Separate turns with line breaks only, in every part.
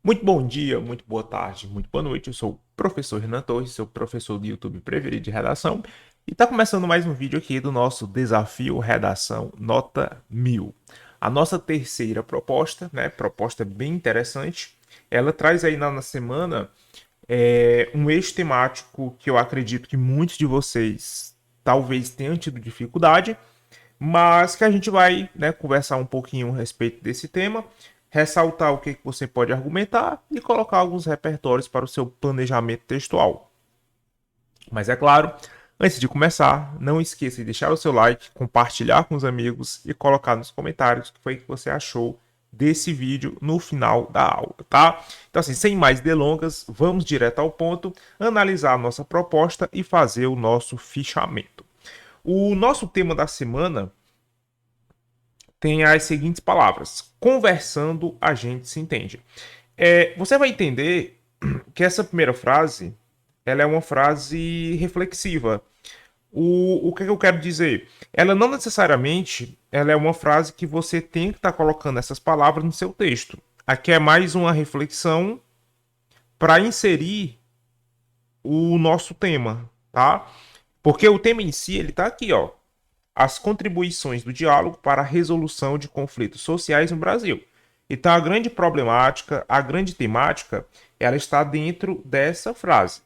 Muito bom dia, muito boa tarde, muito boa noite. Eu sou o professor Renan Torres, seu professor do YouTube preferido de redação. E está começando mais um vídeo aqui do nosso desafio Redação Nota 1000. A nossa terceira proposta, né? Proposta bem interessante. Ela traz aí na semana um eixo temático que eu acredito que muitos de vocês talvez tenham tido dificuldade, mas que a gente vai, né, conversar um pouquinho a respeito desse tema, ressaltar o que você pode argumentar e colocar alguns repertórios para o seu planejamento textual. Mas é claro, antes de começar, não esqueça de deixar o seu like, compartilhar com os amigos e colocar nos comentários o que foi que você achou desse vídeo no final da aula, tá? Então assim, sem mais delongas, vamos direto ao ponto, analisar a nossa proposta e fazer o nosso fichamento. O nosso tema da semana tem as seguintes palavras: conversando, a gente se entende. Você vai entender que essa primeira frase ela é uma frase reflexiva. O que eu quero dizer? Ela não necessariamente ela é uma frase que você tem que estar colocando essas palavras no seu texto. Aqui é mais uma reflexão para inserir o nosso tema, tá? Porque o tema em si, ele tá aqui, ó. As contribuições do diálogo para a resolução de conflitos sociais no Brasil. Então, a grande problemática, a grande temática, ela está dentro dessa frase.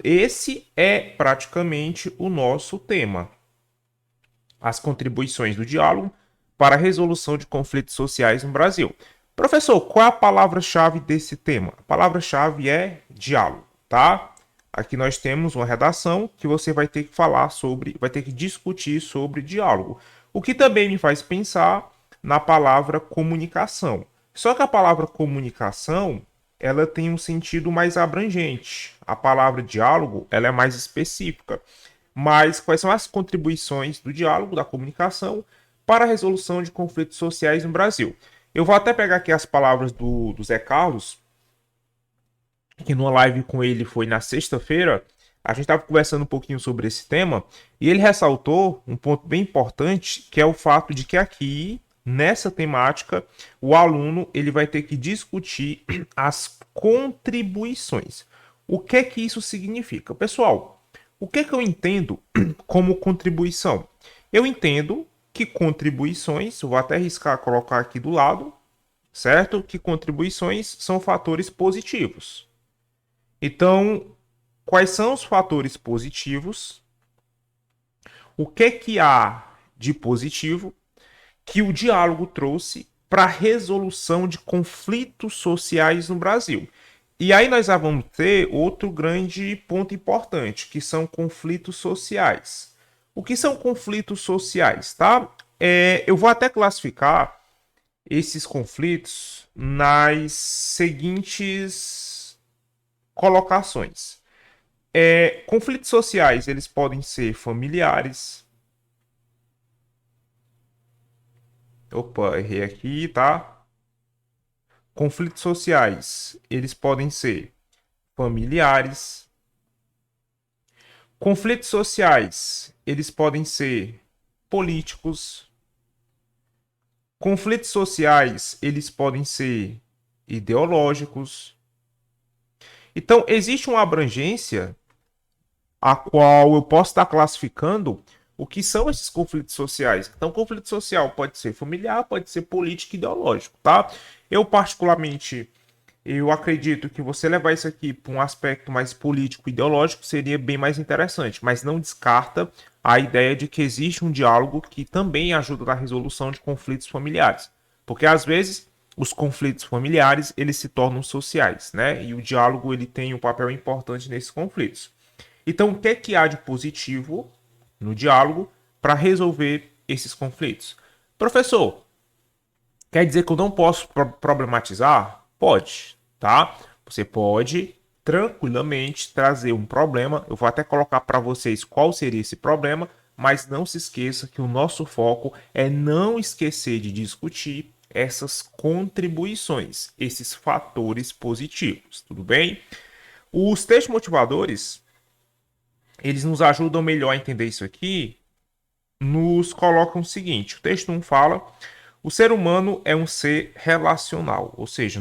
Esse é praticamente o nosso tema. As contribuições do diálogo para a resolução de conflitos sociais no Brasil. Professor, qual é a palavra-chave desse tema? A palavra-chave é diálogo, tá? Aqui nós temos uma redação que você vai ter que falar sobre, vai ter que discutir sobre diálogo. O que também me faz pensar na palavra comunicação. Só que a palavra comunicação, ela tem um sentido mais abrangente. A palavra diálogo, ela é mais específica. Mas quais são as contribuições do diálogo, da comunicação, para a resolução de conflitos sociais no Brasil? Eu vou até pegar aqui as palavras do Zé Carlos, que numa live com ele foi na sexta-feira. A gente estava conversando um pouquinho sobre esse tema e ele ressaltou um ponto bem importante, que é o fato de que aqui, nessa temática, o aluno ele vai ter que discutir as contribuições. O que é que isso significa? Pessoal, o que é que eu entendo como contribuição? Eu entendo que contribuições, eu vou até arriscar colocar aqui do lado, certo? Que contribuições são fatores positivos. Então, quais são os fatores positivos? O que há de positivo que o diálogo trouxe para a resolução de conflitos sociais no Brasil? E aí nós já vamos ter outro grande ponto importante, que são conflitos sociais. O que são conflitos sociais, tá? Eu vou até classificar esses conflitos nas seguintes colocações. Conflitos sociais, eles podem ser familiares. Opa, errei aqui, tá? Conflitos sociais, eles podem ser familiares. Conflitos sociais, eles podem ser políticos. Conflitos sociais, eles podem ser ideológicos. Então, existe uma abrangência a qual eu posso estar classificando o que são esses conflitos sociais. Então, conflito social pode ser familiar, pode ser político e ideológico, tá? Eu, particularmente, eu acredito que você levar isso aqui para um aspecto mais político e ideológico seria bem mais interessante, mas não descarta a ideia de que existe um diálogo que também ajuda na resolução de conflitos familiares. Porque, às vezes, os conflitos familiares, eles se tornam sociais, né? E o diálogo, ele tem um papel importante nesses conflitos. Então, o que é que há de positivo no diálogo para resolver esses conflitos? Professor, quer dizer que eu não posso problematizar? Pode, tá? Você pode tranquilamente trazer um problema. Eu vou até colocar para vocês qual seria esse problema, mas não se esqueça que o nosso foco é não esquecer de discutir essas contribuições, esses fatores positivos, tudo bem? Os textos motivadores, eles nos ajudam melhor a entender isso aqui, nos colocam o seguinte: o texto 1 fala, o ser humano é um ser relacional, ou seja,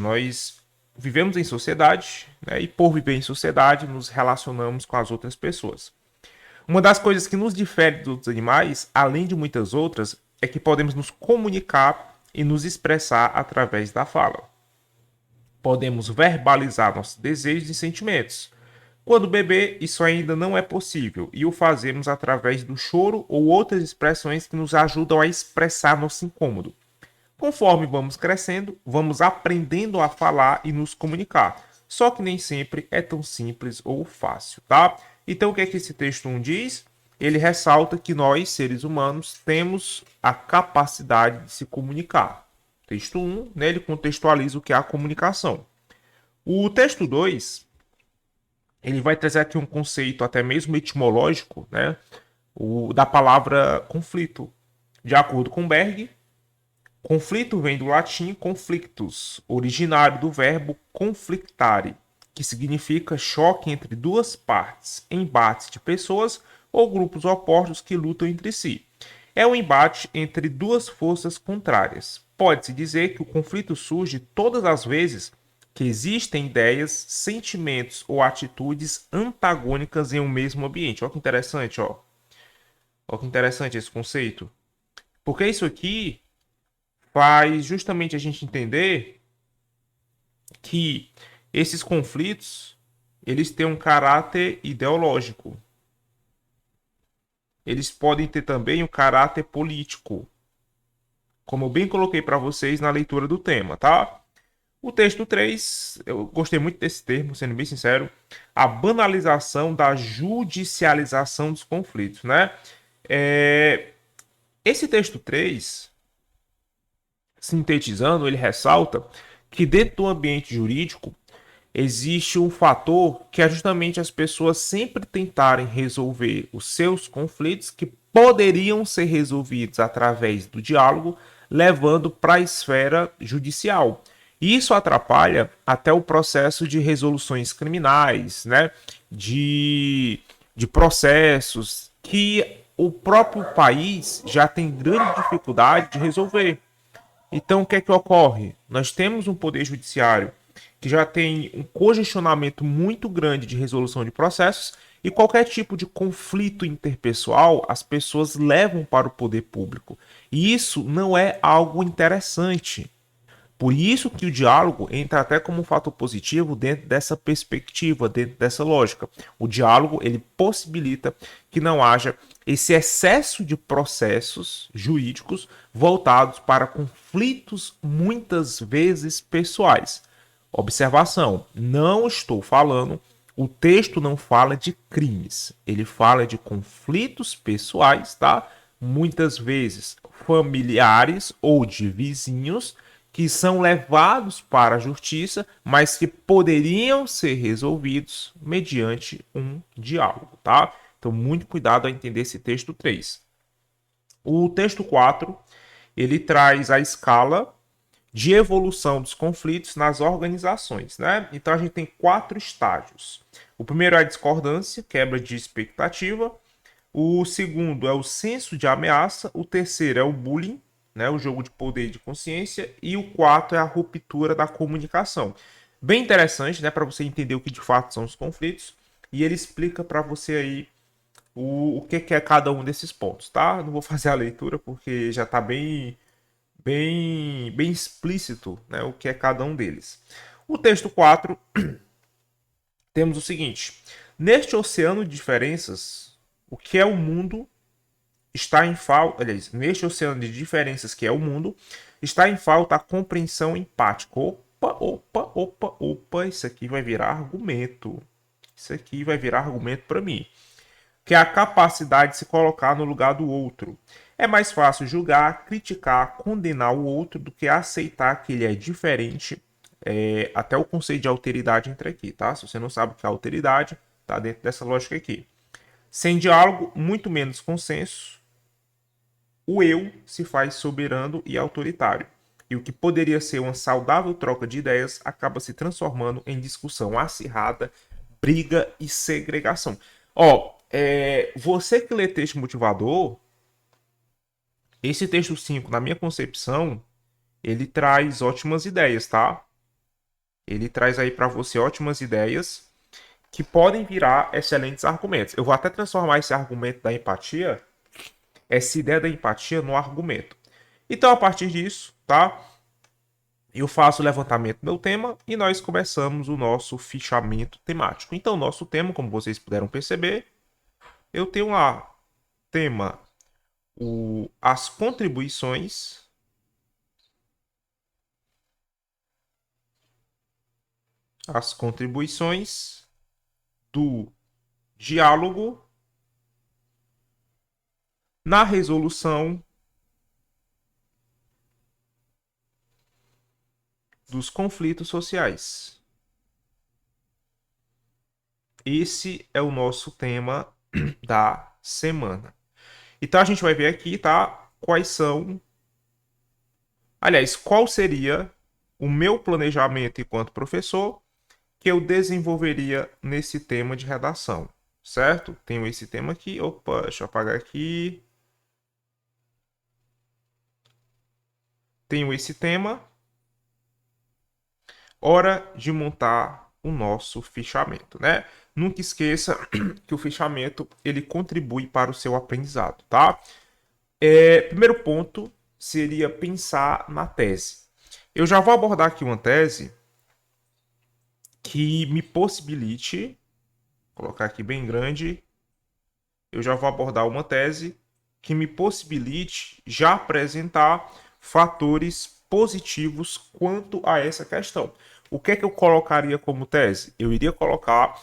vivemos em sociedade, né? E por viver em sociedade, nos relacionamos com as outras pessoas. Uma das coisas que nos difere dos outros animais, além de muitas outras, é que podemos nos comunicar e nos expressar através da fala. Podemos verbalizar nossos desejos e sentimentos. Quando bebê, isso ainda não é possível e o fazemos através do choro ou outras expressões que nos ajudam a expressar nosso incômodo. Conforme vamos crescendo, vamos aprendendo a falar e nos comunicar. Só que nem sempre é tão simples ou fácil, tá? Então, o que é que esse texto 1 diz? Ele ressalta que nós, seres humanos, temos a capacidade de se comunicar. Texto 1, né, ele contextualiza o que é a comunicação. O texto 2, ele vai trazer aqui um conceito até mesmo etimológico, né, da palavra conflito. De acordo com Berg, conflito vem do latim conflictus, originário do verbo conflictare, que significa choque entre duas partes, embate de pessoas ou grupos opostos que lutam entre si. É um embate entre duas forças contrárias. Pode-se dizer que o conflito surge todas as vezes que existem ideias, sentimentos ou atitudes antagônicas em um mesmo ambiente. Olha que interessante, ó. Olha que interessante esse conceito. Porque isso aqui faz justamente a gente entender que esses conflitos, eles têm um caráter ideológico. Eles podem ter também um caráter político, como eu bem coloquei para vocês na leitura do tema, tá? O texto 3, eu gostei muito desse termo, sendo bem sincero, a banalização da judicialização dos conflitos, né? Esse texto 3, sintetizando, ele ressalta que dentro do ambiente jurídico existe um fator que é justamente as pessoas sempre tentarem resolver os seus conflitos que poderiam ser resolvidos através do diálogo, levando para a esfera judicial. E isso atrapalha até o processo de resoluções criminais, né? De processos que o próprio país já tem grande dificuldade de resolver. Então, o que é que ocorre? Nós temos um poder judiciário que já tem um congestionamento muito grande de resolução de processos e qualquer tipo de conflito interpessoal as pessoas levam para o poder público. E isso não é algo interessante. Por isso que o diálogo entra até como um fator positivo dentro dessa perspectiva, dentro dessa lógica. O diálogo, ele possibilita que não haja esse excesso de processos jurídicos voltados para conflitos muitas vezes pessoais. Observação, não estou falando, o texto não fala de crimes, ele fala de conflitos pessoais, tá? Muitas vezes familiares ou de vizinhos que são levados para a justiça, mas que poderiam ser resolvidos mediante um diálogo, tá? Então, muito cuidado a entender esse texto 3. O texto 4, ele traz a escala de evolução dos conflitos nas organizações, né? Então, a gente tem 4 estágios. O primeiro é a discordância, quebra de expectativa. O segundo é o senso de ameaça. O terceiro é o bullying, né, o jogo de poder e de consciência, e o quarto é a ruptura da comunicação. Bem interessante, né, para você entender o que de fato são os conflitos, e ele explica para você aí o que é cada um desses pontos, tá? Não vou fazer a leitura porque já está bem explícito, né, o que é cada um deles. O texto 4 temos o seguinte: neste oceano de diferenças, o que é o mundo está em falta, aliás, neste oceano de diferenças que é o mundo, está em falta a compreensão empática. Opa, isso aqui vai virar argumento. Isso aqui vai virar argumento para mim. Que é a capacidade de se colocar no lugar do outro. É mais fácil julgar, criticar, condenar o outro do que aceitar que ele é diferente. Até o conceito de alteridade entra aqui, tá? Se você não sabe o que é alteridade, tá dentro dessa lógica aqui. Sem diálogo, muito menos consenso, o eu se faz soberano e autoritário. E o que poderia ser uma saudável troca de ideias acaba se transformando em discussão acirrada, briga e segregação. Ó, você que lê texto motivador, esse texto 5, na minha concepção, ele traz ótimas ideias, tá? Ele traz aí para você ótimas ideias que podem virar excelentes argumentos. Eu vou até transformar esse argumento da empatia, essa ideia da empatia, no argumento. Então, a partir disso, tá? Eu faço o levantamento do meu tema e nós começamos o nosso fichamento temático. Então, nosso tema, como vocês puderam perceber, eu tenho lá tema as contribuições do diálogo na resolução dos conflitos sociais. Esse é o nosso tema da semana. Então a gente vai ver aqui, tá? Quais são. Aliás, qual seria o meu planejamento enquanto professor que eu desenvolveria nesse tema de redação, certo? Tenho esse tema aqui. Opa, deixa eu apagar aqui. Tenho esse tema. Hora de montar o nosso fichamento, né? Nunca esqueça que o fichamento ele contribui para o seu aprendizado, tá? Primeiro ponto seria pensar na tese. Eu já vou abordar aqui uma tese que me possibilite, vou colocar aqui bem grande, eu já vou abordar uma tese que me possibilite já apresentar fatores positivos quanto a essa questão. O que é que eu colocaria como tese? Eu iria colocar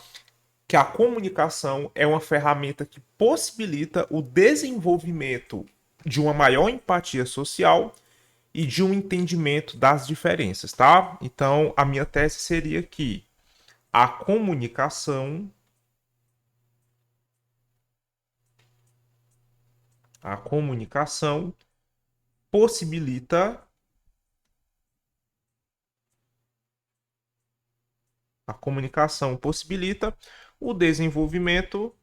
que a comunicação é uma ferramenta que possibilita o desenvolvimento de uma maior empatia social e de um entendimento das diferenças, tá? Então, a minha tese seria que a comunicação possibilita a comunicação possibilita o desenvolvimento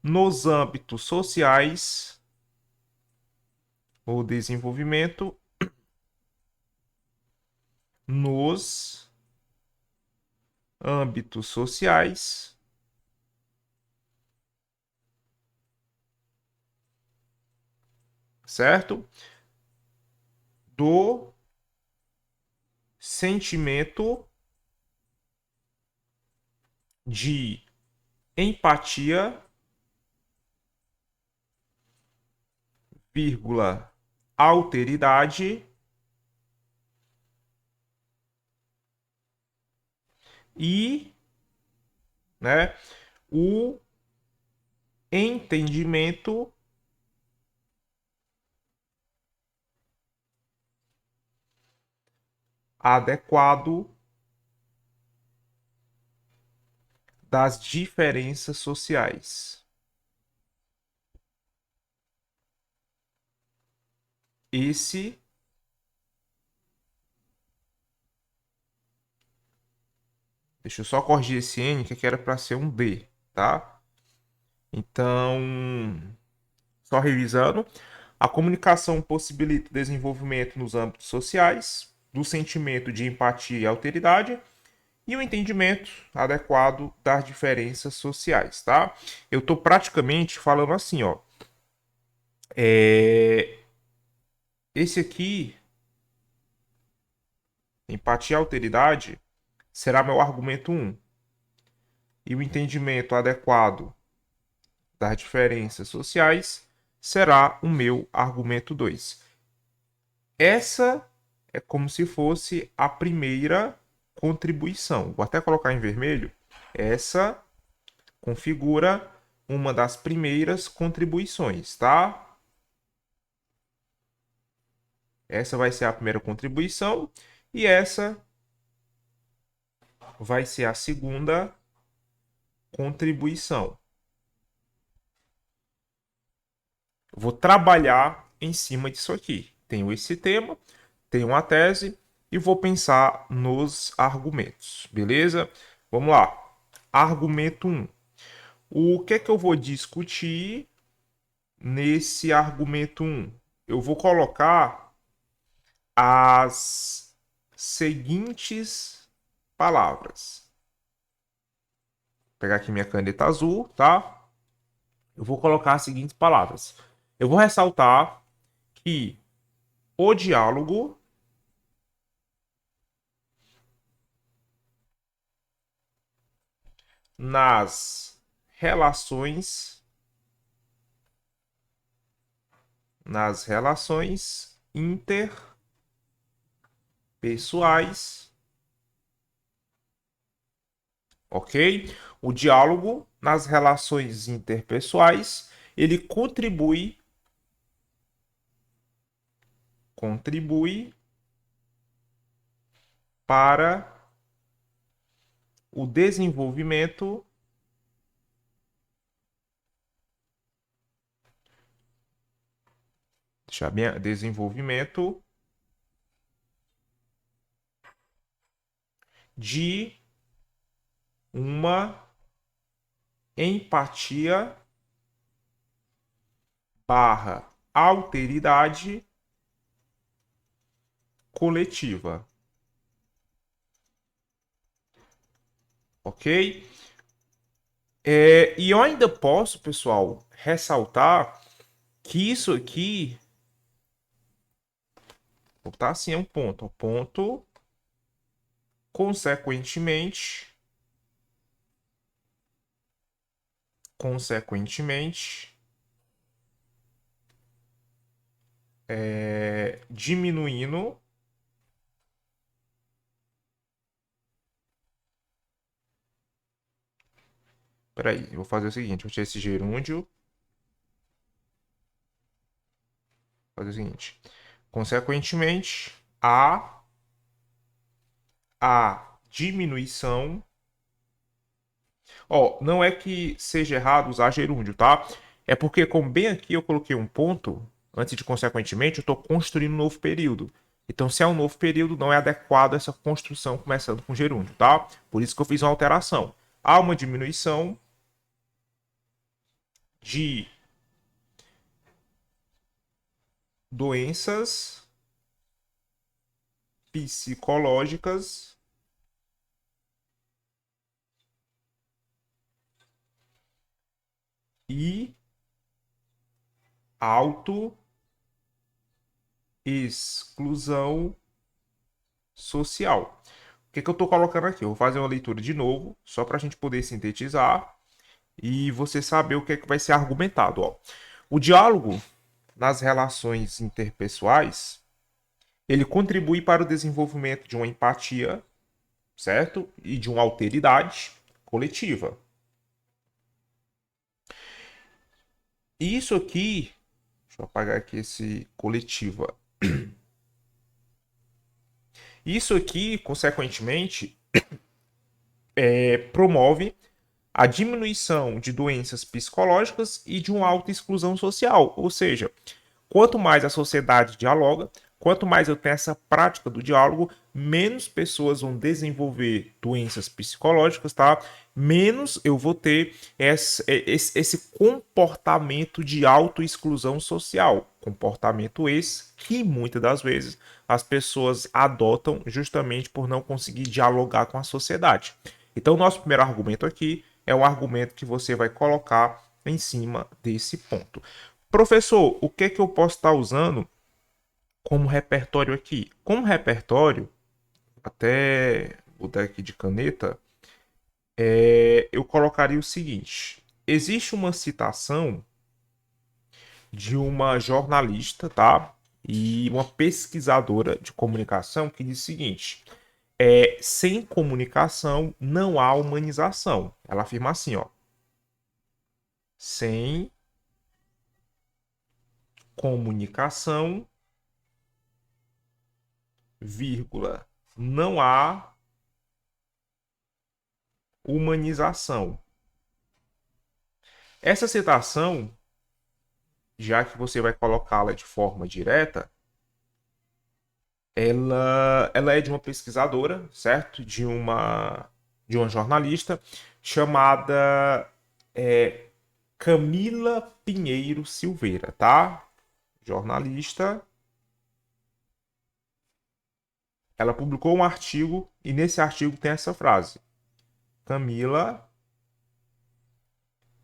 nos âmbitos sociais, o desenvolvimento nos âmbitos sociais, certo? Do sentimento de empatia, vírgula, alteridade e, né, o entendimento adequado das diferenças sociais. Esse Deixa eu só corrigir esse N, que aqui era para ser um D, tá? Então, só revisando, a comunicação possibilita o desenvolvimento nos âmbitos sociais, do sentimento de empatia e alteridade, e o entendimento adequado das diferenças sociais, tá? Eu tô praticamente falando assim, ó. Esse aqui, empatia e alteridade, será meu argumento 1. E o entendimento adequado das diferenças sociais será o meu argumento 2. Essa é como se fosse a primeira contribuição. Vou até colocar em vermelho. Essa configura uma das primeiras contribuições, tá? Essa vai ser a primeira contribuição e essa vai ser a segunda contribuição. Vou trabalhar em cima disso aqui. Tenho esse tema, tenho uma tese e vou pensar nos argumentos, beleza? Vamos lá. Argumento 1. O que é que eu vou discutir nesse argumento 1? Eu vou colocar as seguintes palavras. Vou pegar aqui minha caneta azul, tá? Eu vou colocar as seguintes palavras. Eu vou ressaltar que o diálogo nas relações interpessoais, ok? O diálogo nas relações interpessoais, ele contribui para o desenvolvimento desenvolvimento de uma empatia barra alteridade coletiva, ok? E eu ainda posso, pessoal, ressaltar que isso aqui, vou botar assim, é um ponto. Ponto, consequentemente, diminuindo Peraí, eu vou fazer o seguinte, vou tirar esse gerúndio. Vou fazer o seguinte. Consequentemente, a diminuição. Ó, não é que seja errado usar gerúndio, tá? É porque, como bem aqui eu coloquei um ponto, antes de consequentemente, eu estou construindo um novo período. Então, se é um novo período, não é adequado essa construção começando com gerúndio, tá? Por isso que eu fiz uma alteração. Há uma diminuição de doenças psicológicas e autoexclusão social. O que eu estou colocando aqui? Eu vou fazer uma leitura de novo, só para a gente poder sintetizar e você saber o que é que vai ser argumentado. Ó. O diálogo nas relações interpessoais, ele contribui para o desenvolvimento de uma empatia, certo? E de uma alteridade coletiva. Isso aqui, deixa eu apagar aqui esse coletiva. Isso aqui, consequentemente, promove a diminuição de doenças psicológicas e de uma alta exclusão social. Ou seja, quanto mais a sociedade dialoga, quanto mais eu tenho essa prática do diálogo, menos pessoas vão desenvolver doenças psicológicas, tá? Menos eu vou ter esse comportamento de autoexclusão social. Comportamento esse que muitas das vezes as pessoas adotam justamente por não conseguir dialogar com a sociedade. Então, nosso primeiro argumento aqui é um argumento que você vai colocar em cima desse ponto. Professor, o que é que eu posso estar usando como repertório aqui? Como repertório, até vou dar aqui de caneta, eu colocaria o seguinte: existe uma citação de uma jornalista, tá? E uma pesquisadora de comunicação que diz o seguinte: sem comunicação não há humanização. Ela afirma assim, ó: sem comunicação, vírgula, não há humanização. Essa citação, já que você vai colocá-la de forma direta, ela é de uma pesquisadora, certo? De uma jornalista chamada Camila Pinheiro Silveira, tá? Jornalista Ela publicou um artigo e nesse artigo tem essa frase: Camila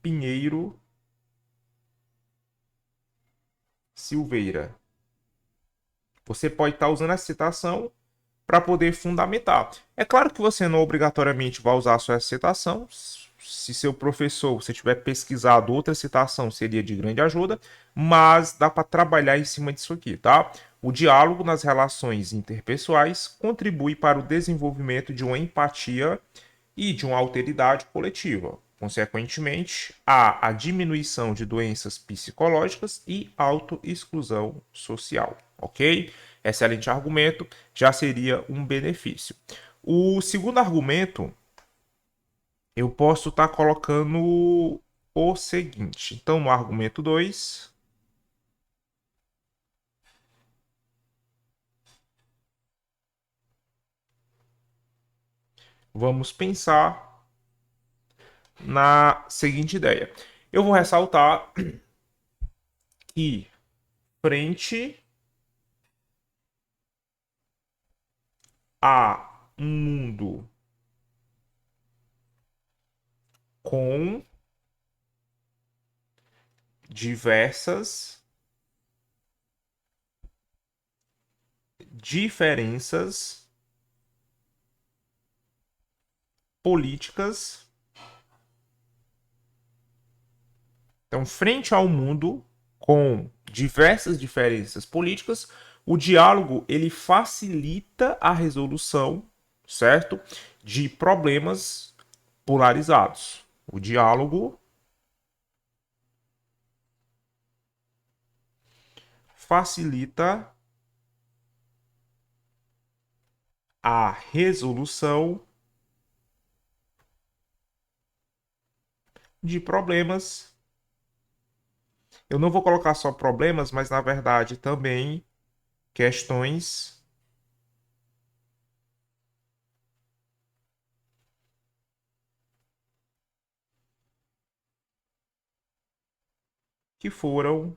Pinheiro Silveira. Você pode estar usando essa citação para poder fundamentar. É claro que você não obrigatoriamente vai usar só essa citação. Se seu professor, você tiver pesquisado outra citação, seria de grande ajuda, mas dá para trabalhar em cima disso aqui, tá? O diálogo nas relações interpessoais contribui para o desenvolvimento de uma empatia e de uma alteridade coletiva. Consequentemente, há a diminuição de doenças psicológicas e autoexclusão social, ok? Excelente argumento, já seria um benefício. O segundo argumento, eu posso estar colocando o seguinte. Então, no argumento 2, vamos pensar na seguinte ideia. Eu vou ressaltar que frente a um mundo com diversas diferenças políticas. Então, frente ao mundo com diversas diferenças políticas, o diálogo ele facilita a resolução, certo, de problemas polarizados. O diálogo facilita a resolução de problemas. Eu não vou colocar só problemas, mas na verdade também questões que foram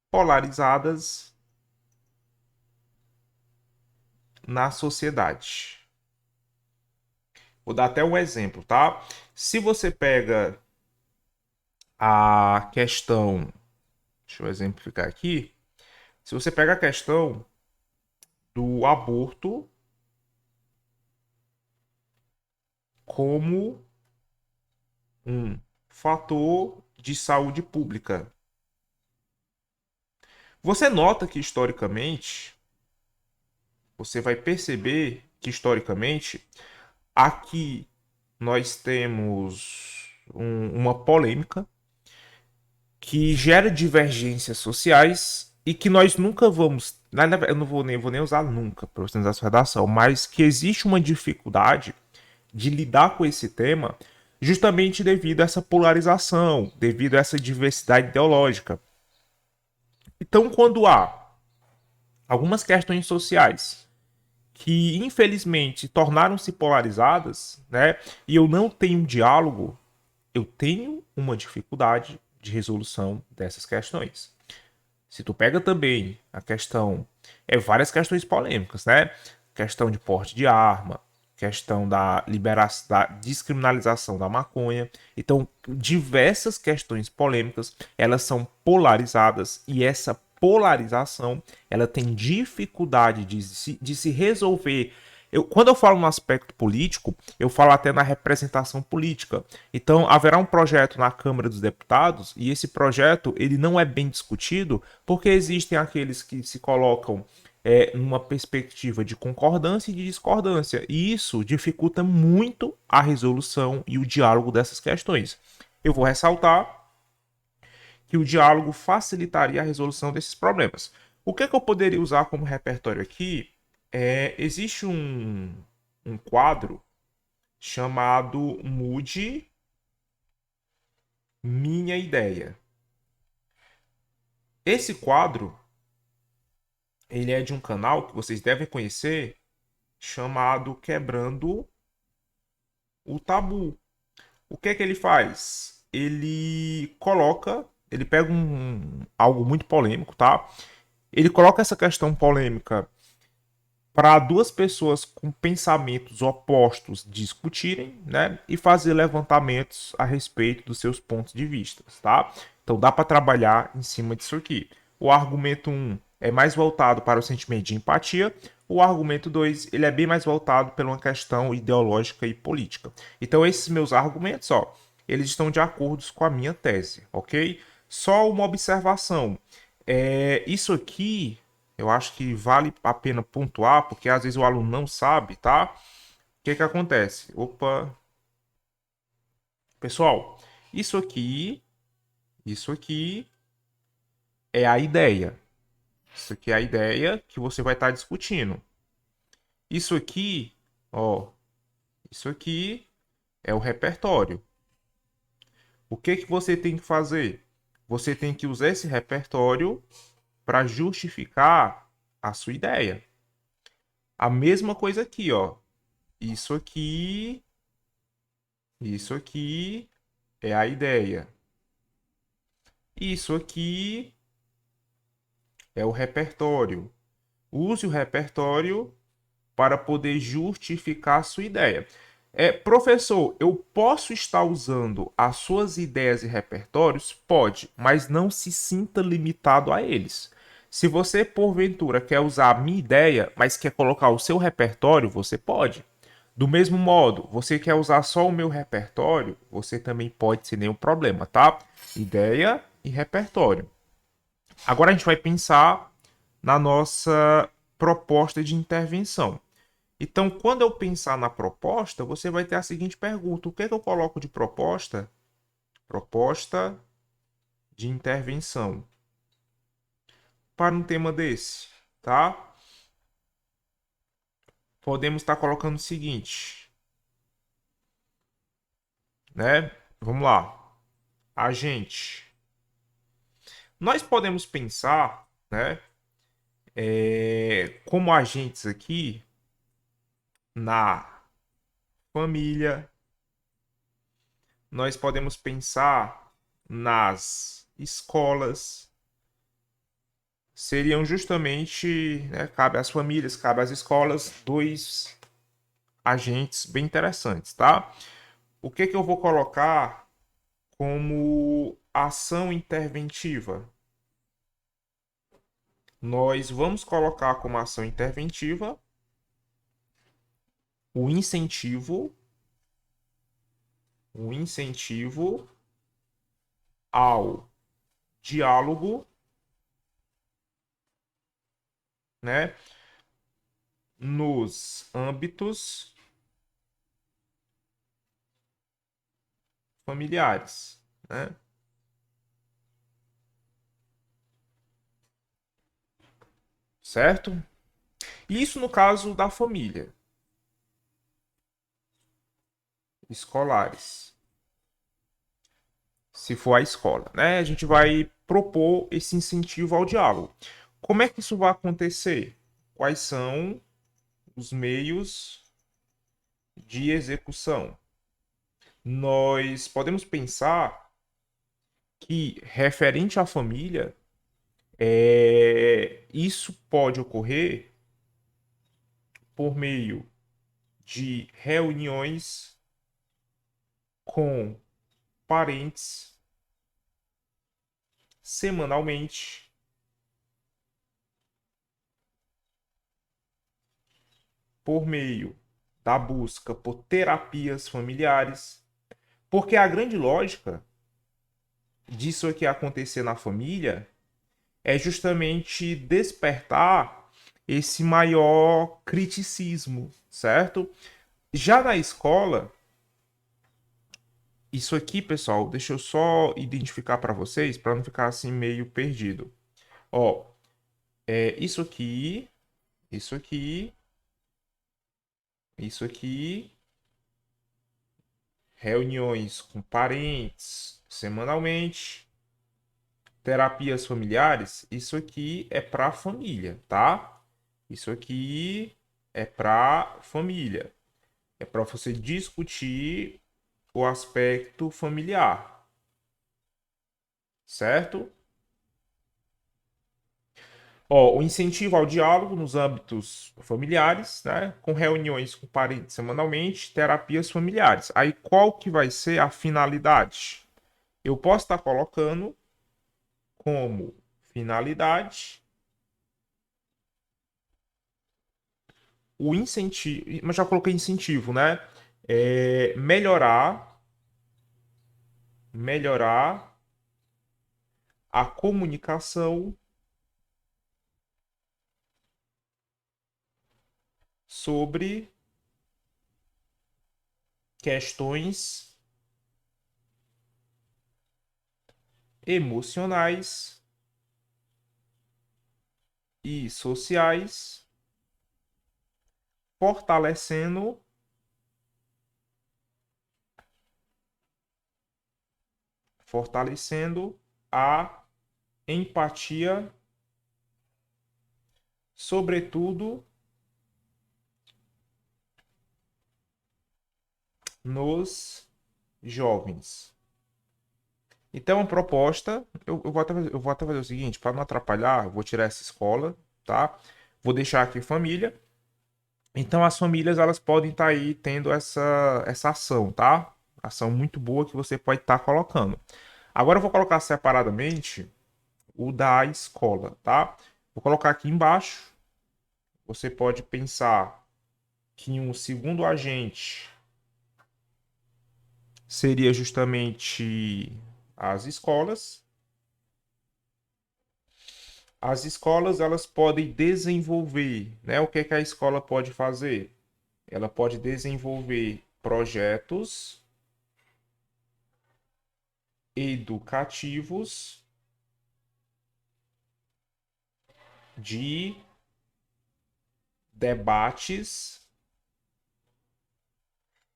polarizadas na sociedade. Vou dar até um exemplo, tá? Se você pega a questão, deixa eu exemplificar aqui. Se você pega a questão do aborto como um fator de saúde pública, você nota que historicamente, você vai perceber que historicamente aqui nós temos uma polêmica que gera divergências sociais e que nós nunca vamos. Eu não vou nem usar nunca para você usar sua redação, mas que existe uma dificuldade de lidar com esse tema justamente devido a essa polarização, devido a essa diversidade ideológica. Então, quando há algumas questões sociais que infelizmente tornaram-se polarizadas, né, e eu não tenho diálogo, eu tenho uma dificuldade de resolução dessas questões. Se tu pega também a questão, várias questões polêmicas, né? Questão de porte de arma, questão da liberação, da descriminalização da maconha. Então, diversas questões polêmicas, elas são polarizadas e essa polarização, ela tem dificuldade de se resolver. Quando eu falo no aspecto político, eu falo até na representação política. Então, haverá um projeto na Câmara dos Deputados e esse projeto ele não é bem discutido porque existem aqueles que se colocam numa perspectiva de concordância e de discordância. E isso dificulta muito a resolução e o diálogo dessas questões. Eu vou ressaltar que o diálogo facilitaria a resolução desses problemas. O que, é que eu poderia usar como repertório aqui? Existe um quadro chamado Mude Minha Ideia. Esse quadro, ele é de um canal que vocês devem conhecer, chamado Quebrando o Tabu. O que é que ele faz? Ele pega algo muito polêmico, tá? Ele coloca essa questão polêmica para duas pessoas com pensamentos opostos discutirem, né, e fazer levantamentos a respeito dos seus pontos de vista, tá? Então dá para trabalhar em cima disso aqui. O argumento um é mais voltado para o sentimento de empatia, o argumento 2 ele é bem mais voltado para uma questão ideológica e política. Então esses meus argumentos, ó, eles estão de acordo com a minha tese, ok? Só uma observação. Isso aqui eu acho que vale a pena pontuar, porque às vezes o aluno não sabe, tá? O que que acontece? Opa, pessoal, isso aqui é a ideia. Isso aqui é a ideia que você vai estar discutindo. Isso aqui, ó, isso aqui é o repertório. O que que você tem que fazer? Você tem que usar esse repertório para justificar a sua ideia. A mesma coisa aqui, ó. Isso aqui, isso aqui é a ideia. Isso aqui é o repertório. Use o repertório para poder justificar a sua ideia. Professor, eu posso estar usando as suas ideias e repertórios? Pode, mas não se sinta limitado a eles. Se você, porventura, quer usar a minha ideia, mas quer colocar o seu repertório, você pode. Do mesmo modo, você quer usar só o meu repertório, você também pode sem nenhum problema, tá? Ideia e repertório. Agora a gente vai pensar na nossa proposta de intervenção. Então, quando eu pensar na proposta, você vai ter a seguinte pergunta: o que é que eu coloco de proposta? Proposta de intervenção para um tema desse, tá? Podemos estar colocando o seguinte, né? Vamos lá. Agente. Nós podemos pensar, né? Como agentes aqui na família, nós podemos pensar nas escolas, seriam justamente, né, cabe às famílias, cabe às escolas, dois agentes bem interessantes, tá? O que que eu vou colocar como ação interventiva? Nós vamos colocar como ação interventiva o incentivo ao diálogo, né, nos âmbitos familiares, né? Certo? Isso no caso da família, escolares. Se for a escola, né? A gente vai propor esse incentivo ao diálogo. Como é que isso vai acontecer? Quais são os meios de execução? Nós podemos pensar que, referente à família, isso pode ocorrer por meio de reuniões com parentes semanalmente, por meio da busca por terapias familiares, porque a grande lógica disso aqui acontecer na família é justamente despertar esse maior criticismo, certo? Já na escola, isso aqui, pessoal, deixa eu só identificar para vocês, para não ficar assim meio perdido. Ó, isso aqui, isso aqui, isso aqui, reuniões com parentes semanalmente, terapias familiares, isso aqui é para família, tá? Isso aqui é para família. É para você discutir o aspecto familiar, certo? Ó, o incentivo ao diálogo nos âmbitos familiares, né? Com reuniões com parentes semanalmente, terapias familiares. Aí qual que vai ser a finalidade? Eu posso estar colocando como finalidade o incentivo, mas já coloquei incentivo, né? Melhorar a comunicação sobre questões emocionais e sociais, fortalecendo a empatia, sobretudo nos jovens. Então, a proposta, eu vou até fazer o seguinte, para não atrapalhar, eu vou tirar essa escola, tá? Vou deixar aqui família. Então, as famílias, elas podem estar aí tendo essa ação, tá? Ação muito boa que você pode estar colocando. Agora, eu vou colocar separadamente o da escola, tá? Vou colocar aqui embaixo. Você pode pensar que um segundo agente seria justamente as escolas. As escolas elas podem desenvolver, né? O que é que a escola pode fazer? Ela pode desenvolver projetos educativos de debates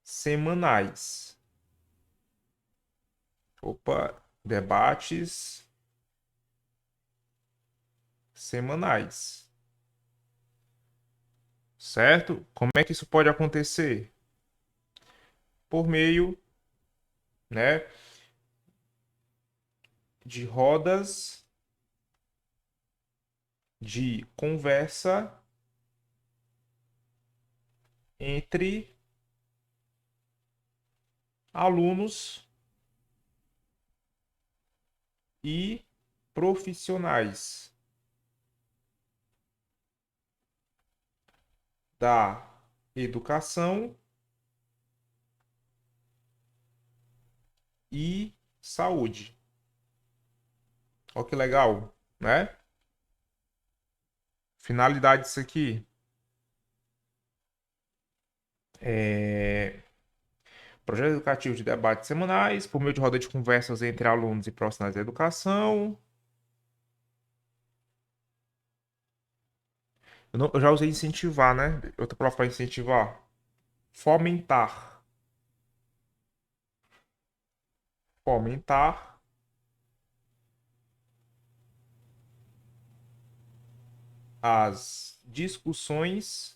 semanais. Opa, debates semanais. Certo? Como é que isso pode acontecer? Por meio, né, de rodas de conversa entre alunos e profissionais da educação e saúde. Olha que legal, né? Finalidade disso aqui é projeto educativo de debates semanais, por meio de roda de conversas entre alunos e profissionais da educação. Eu já usei incentivar, né? Outra palavra para incentivar. Fomentar. Fomentar as discussões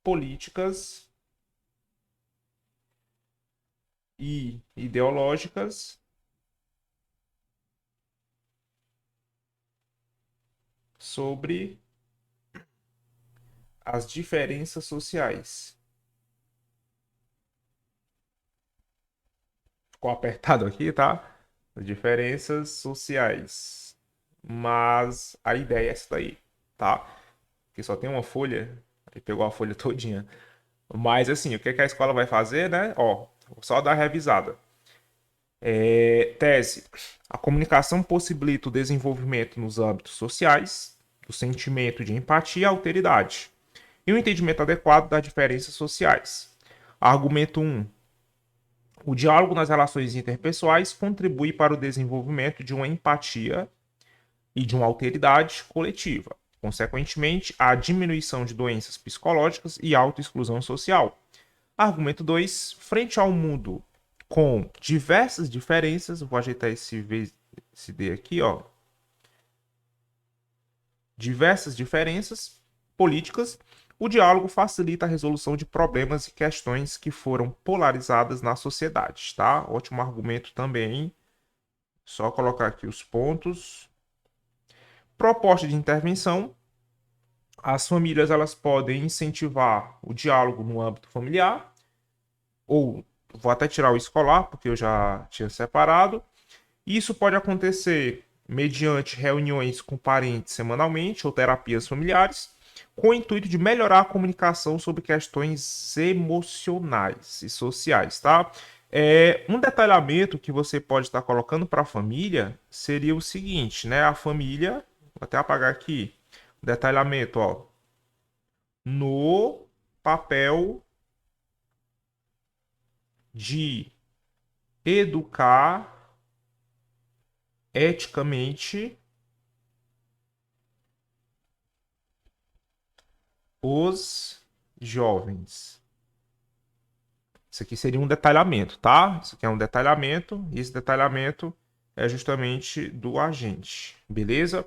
políticas e ideológicas sobre as diferenças sociais. Ficou apertado aqui, tá? As diferenças sociais. Mas a ideia é essa daí, tá? Que só tem uma folha, ele pegou a folha todinha. Mas assim, o que é que a escola vai fazer, né? Ó, vou só dar a revisada. Tese. A comunicação possibilita o desenvolvimento nos âmbitos sociais, do sentimento de empatia e alteridade, e o entendimento adequado das diferenças sociais. Argumento 1. O diálogo nas relações interpessoais contribui para o desenvolvimento de uma empatia e de uma alteridade coletiva. Consequentemente, a diminuição de doenças psicológicas e autoexclusão social. Argumento 2. Frente ao mundo com diversas diferenças, vou ajeitar esse D aqui, ó. Diversas diferenças políticas, o diálogo facilita a resolução de problemas e questões que foram polarizadas na sociedade, tá? Ótimo argumento também Só colocar aqui os pontos. Proposta de intervenção. As famílias elas podem incentivar o diálogo no âmbito familiar, ou vou até tirar o escolar, porque eu já tinha separado. Isso pode acontecer mediante reuniões com parentes semanalmente ou terapias familiares, com o intuito de melhorar a comunicação sobre questões emocionais e sociais, tá? Um detalhamento que você pode estar colocando para a família seria o seguinte, né? A família, vou até apagar aqui, detalhamento, ó, no papel de educar eticamente os jovens. Isso aqui seria um detalhamento, tá? Isso aqui é um detalhamento, e esse detalhamento é justamente do agente, beleza?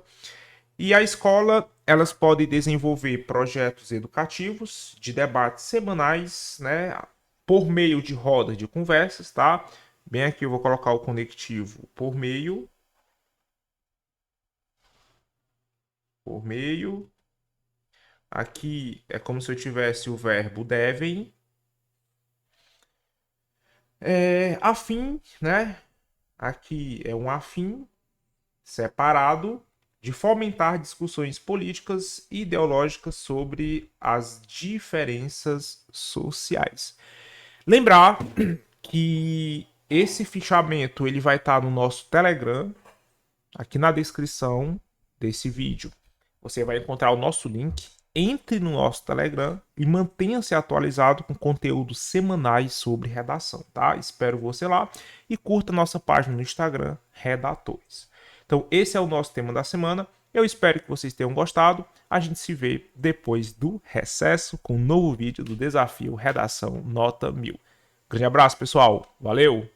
E a escola, elas podem desenvolver projetos educativos de debates semanais, né? Por meio de rodas de conversas, tá? Bem aqui eu vou colocar o conectivo por meio. Aqui é como se eu tivesse o verbo devem. Afim, né? Aqui é um afim separado de fomentar discussões políticas e ideológicas sobre as diferenças sociais. Lembrar que esse fichamento ele vai estar no nosso Telegram, aqui na descrição desse vídeo. Você vai encontrar o nosso link. Entre no nosso Telegram e mantenha-se atualizado com conteúdos semanais sobre redação, tá? Espero você lá e curta nossa página no Instagram, Redatores. Então, esse é o nosso tema da semana. Eu espero que vocês tenham gostado. A gente se vê depois do recesso com um novo vídeo do Desafio Redação Nota 1000. Grande abraço, pessoal. Valeu!